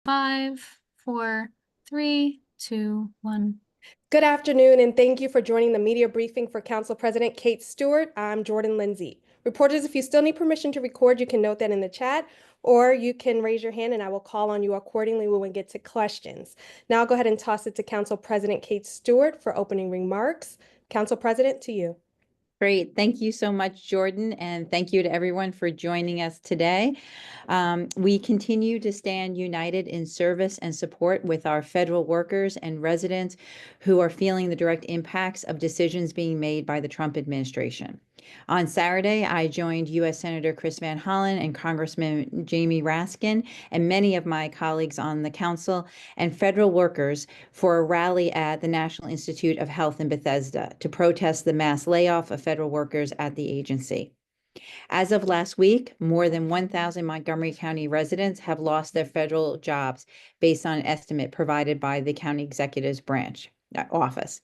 5, 4, 3, 2, 1. Good afternoon, and thank you for joining the media briefing for Council President Kate Stewart. I'm Jordan Lindsay. Reporters, if you still need permission to record, you can note that in the chat, or you can raise your hand and I will call on you accordingly when we get to questions. Now I'll go ahead and toss it to Council President Kate Stewart for opening remarks. Council President, to you. Great. Thank you so much, Jordan, and thank you to everyone for joining us today. We continue to stand united in service and support with our federal workers and residents who are feeling the direct impacts of decisions being made by the Trump administration. On Saturday, I joined U.S. Senator Chris Van Hollen and Congressman Jamie Raskin and many of my colleagues on the council and federal workers for a rally at the National Institute of Health in Bethesda to protest the mass layoff of federal workers at the agency. As of last week, more than 1,000 Montgomery County residents have lost their federal jobs based on an estimate provided by the County Executive's office.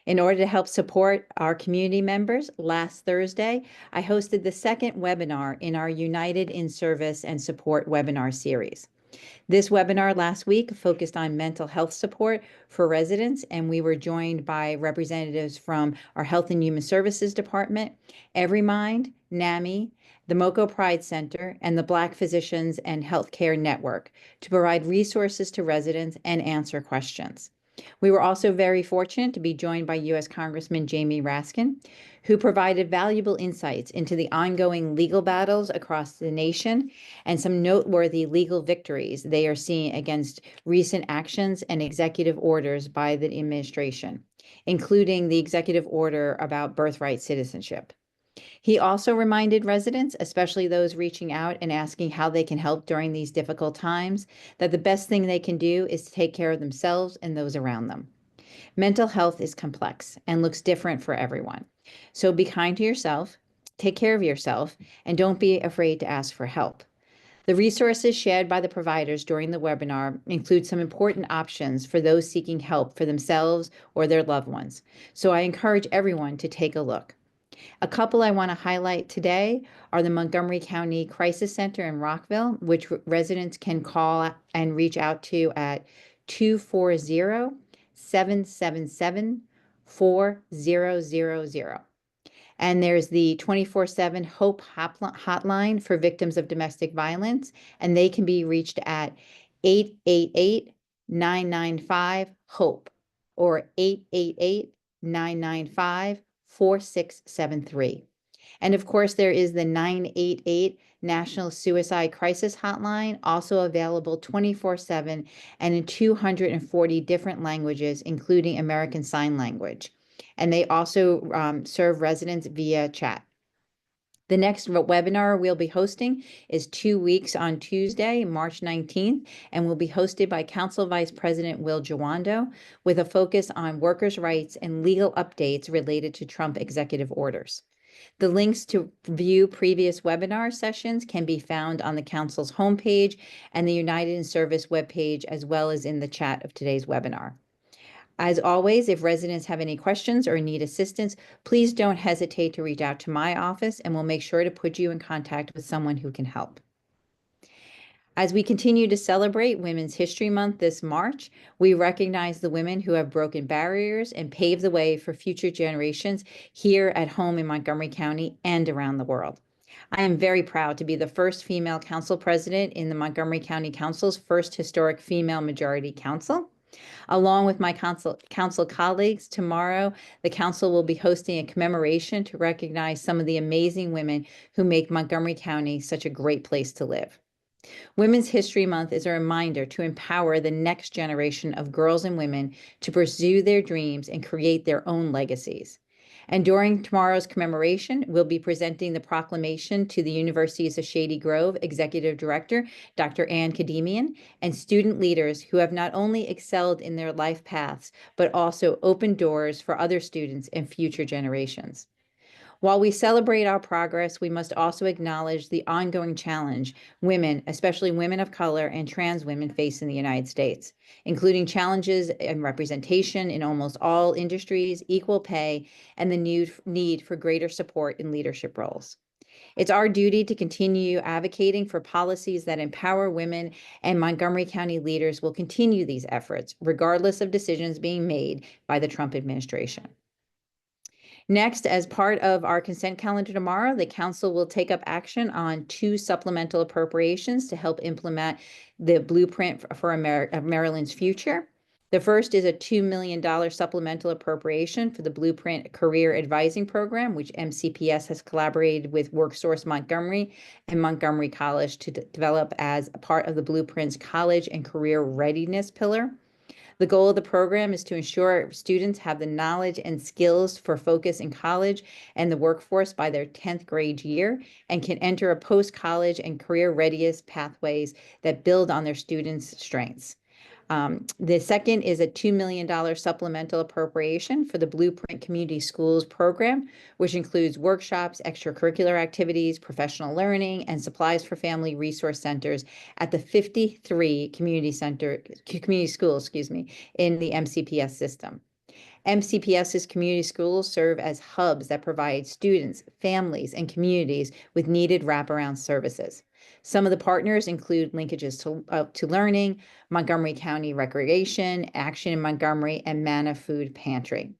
In order to help support our community members, last Thursday, I hosted the second webinar in our United in Service and Support webinar series. This webinar last week focused on mental health support for residents, and we were joined by representatives from our Health and Human Services Department, EveryMind, NAMI, the MoCo Pride Center, and the Black Physicians and Healthcare Network to provide resources to residents and answer questions. We were also very fortunate to be joined by U.S. Congressman Jamie Raskin, who provided valuable insights into the ongoing legal battles across the nation and some noteworthy legal victories they are seeing against recent actions and executive orders by the administration, including the executive order about birthright citizenship. He also reminded residents, especially those reaching out and asking how they can help during these difficult times, that the best thing they can do is to take care of themselves and those around them. Mental health is complex and looks different for everyone. So be kind to yourself, take care of yourself, and don't be afraid to ask for help. The resources shared by the providers during the webinar include some important options for those seeking help for themselves or their loved ones. So I encourage everyone to take a look. A couple I want to highlight today are the Montgomery County Crisis Center in Rockville, which residents can call and reach out to at 240-777-4000. And there's the 24/7 HOPE hotline for victims of domestic violence, and they can be reached at 888-995-HOPE or 888-995-4673. And of course, there is the 988 National Suicide Crisis Hotline, also available 24/7 and in 240 different languages, including American Sign Language. And they also serve residents via chat. The next webinar we'll be hosting is 2 weeks on Tuesday, March 19th, and will be hosted by Council Vice President Will Jawando with a focus on workers' rights and legal updates related to Trump executive orders. The links to view previous webinar sessions can be found on the Council's homepage and the United in Service webpage, as well as in the chat of today's webinar. As always, if residents have any questions or need assistance, please don't hesitate to reach out to my office and we'll make sure to put you in contact with someone who can help. As we continue to celebrate Women's History Month this March, we recognize the women who have broken barriers and paved the way for future generations here at home in Montgomery County and around the world. I am very proud to be the first female council president in the Montgomery County Council's first historic female majority council. Along with my council colleagues, tomorrow the council will be hosting a commemoration to recognize some of the amazing women who make Montgomery County such a great place to live. Women's History Month is a reminder to empower the next generation of girls and women to pursue their dreams and create their own legacies. And during tomorrow's commemoration, we'll be presenting the proclamation to the University of Shady Grove Executive Director, Dr. Ann Kademian, and student leaders who have not only excelled in their life paths, but also opened doors for other students and future generations. While we celebrate our progress, we must also acknowledge the ongoing challenge women, especially women of color and trans women, face in the United States, including challenges in representation in almost all industries, equal pay, and the need for greater support in leadership roles. It's our duty to continue advocating for policies that empower women, and Montgomery County leaders will continue these efforts, regardless of decisions being made by the Trump administration. Next, as part of our consent calendar tomorrow, the council will take up action on 2 supplemental appropriations to help implement the blueprint for Maryland's future. The first is a $2 million supplemental appropriation for the Blueprint Career Advising Program, which MCPS has collaborated with WorkSource Montgomery and Montgomery College to develop as a part of the Blueprint's college and career readiness pillar. The goal of the program is to ensure students have the knowledge and skills for focus in college and the workforce by their 10th grade year, and can enter a post-college and career readiness pathways that build on their students' strengths. The second is a $2 million supplemental appropriation for the Blueprint Community Schools program, which includes workshops, extracurricular activities, professional learning, and supplies for family resource centers at the 53 community schools, in the MCPS system. MCPS's community schools serve as hubs that provide students, families, and communities with needed wraparound services. Some of the partners include linkages to learning, Montgomery County Recreation, Action in Montgomery, and Manna Food Pantry.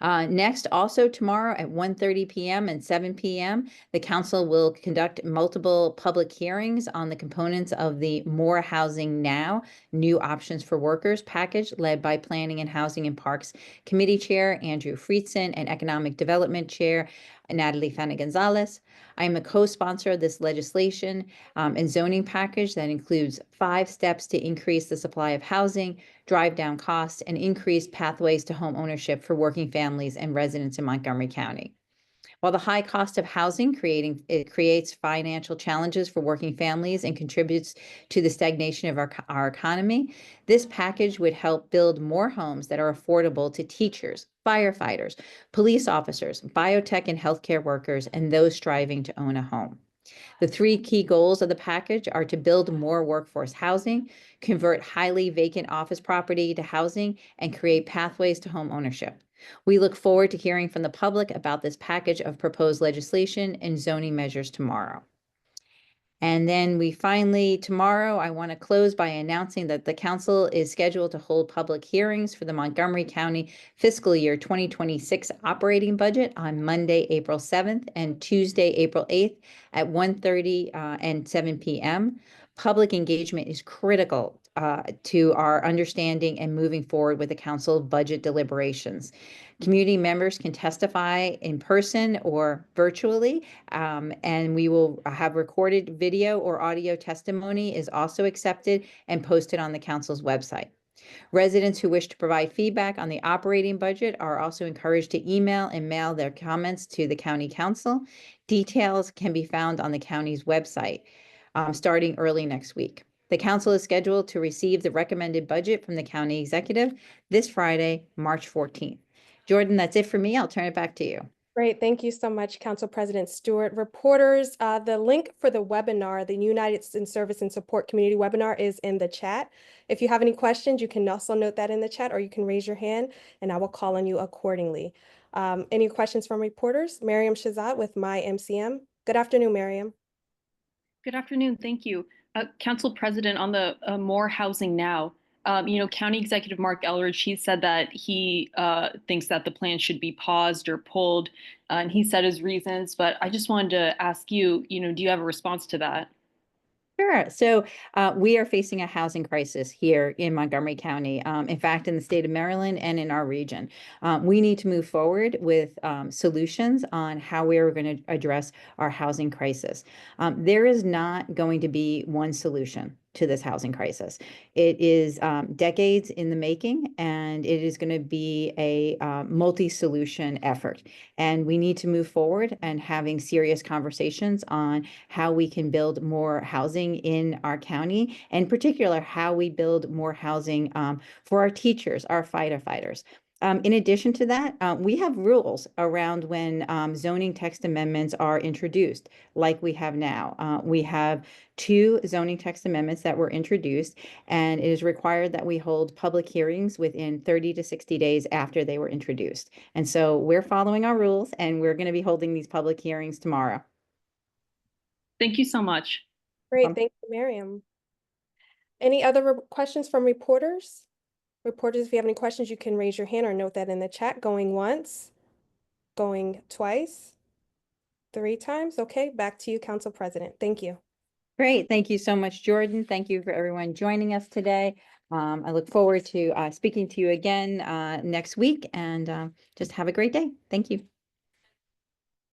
Next, also tomorrow at 1:30 p.m. and 7 p.m., the council will conduct multiple public hearings on the components of the More Housing Now, New Options for Workers package led by Planning and Housing and Parks Committee Chair Andrew Friedson and Economic Development Chair Natalie Fana-Gonzalez. I am a co-sponsor of this legislation and zoning package that includes 5 steps to increase the supply of housing, drive down costs, and increase pathways to home ownership for working families and residents in Montgomery County. While the high cost of housing creates financial challenges for working families and contributes to the stagnation of our economy, this package would help build more homes that are affordable to teachers, firefighters, police officers, biotech and healthcare workers, and those striving to own a home. The 3 key goals of the package are to build more workforce housing, convert highly vacant office property to housing, and create pathways to home ownership. We look forward to hearing from the public about this package of proposed legislation and zoning measures tomorrow. And then tomorrow, I want to close by announcing that the council is scheduled to hold public hearings for the Montgomery County Fiscal Year 2026 operating budget on Monday, April 7th and Tuesday, April 8th at 1:30 and 7 p.m. Public engagement is critical to our understanding and moving forward with the council budget deliberations. Community members can testify in person or virtually, and we will have recorded video or audio testimony is also accepted and posted on the council's website. Residents who wish to provide feedback on the operating budget are also encouraged to email and mail their comments to the county council. Details can be found on the county's website starting early next week. The council is scheduled to receive the recommended budget from the county executive this Friday, March 14th. Jordan, that's it for me. I'll turn it back to you. Great. Thank you so much, Council President Stewart. Reporters, the link for the webinar, the United in Service and Support Community webinar, is in the chat. If you have any questions, you can also note that in the chat, or you can raise your hand and I will call on you accordingly. Any questions from reporters? Miriam Shazad with My MCM. Good afternoon, Miriam. Good afternoon. Thank you. Council President, on the More Housing Now, County Executive Mark Elrich, he said that he thinks that the plan should be paused or pulled, and he said his reasons, but I just wanted to ask you, do you have a response to that? Sure. So we are facing a housing crisis here in Montgomery County, in fact, in the state of Maryland and in our region. We need to move forward with solutions on how we are going to address our housing crisis. There is not going to be one solution to this housing crisis. It is decades in the making, and it is going to be a multi-solution effort. And we need to move forward and having serious conversations on how we can build more housing in our county, and in particular, how we build more housing for our teachers, our firefighters. In addition to that, we have rules around when zoning text amendments are introduced, like we have now. We have 2 zoning text amendments that were introduced, and it is required that we hold public hearings within 30 to 60 days after they were introduced. And so we're following our rules, and we're going to be holding these public hearings tomorrow. Thank you so much. Great, thank you, Miriam. Any other questions from reporters? Reporters, if you have any questions, you can raise your hand or note that in the chat. Going once, going twice, 3 times. Okay, back to you, Council President. Thank you. Great. Thank you so much, Jordan. Thank you for everyone joining us today. I look forward to speaking to you again next week, and just have a great day. Thank you.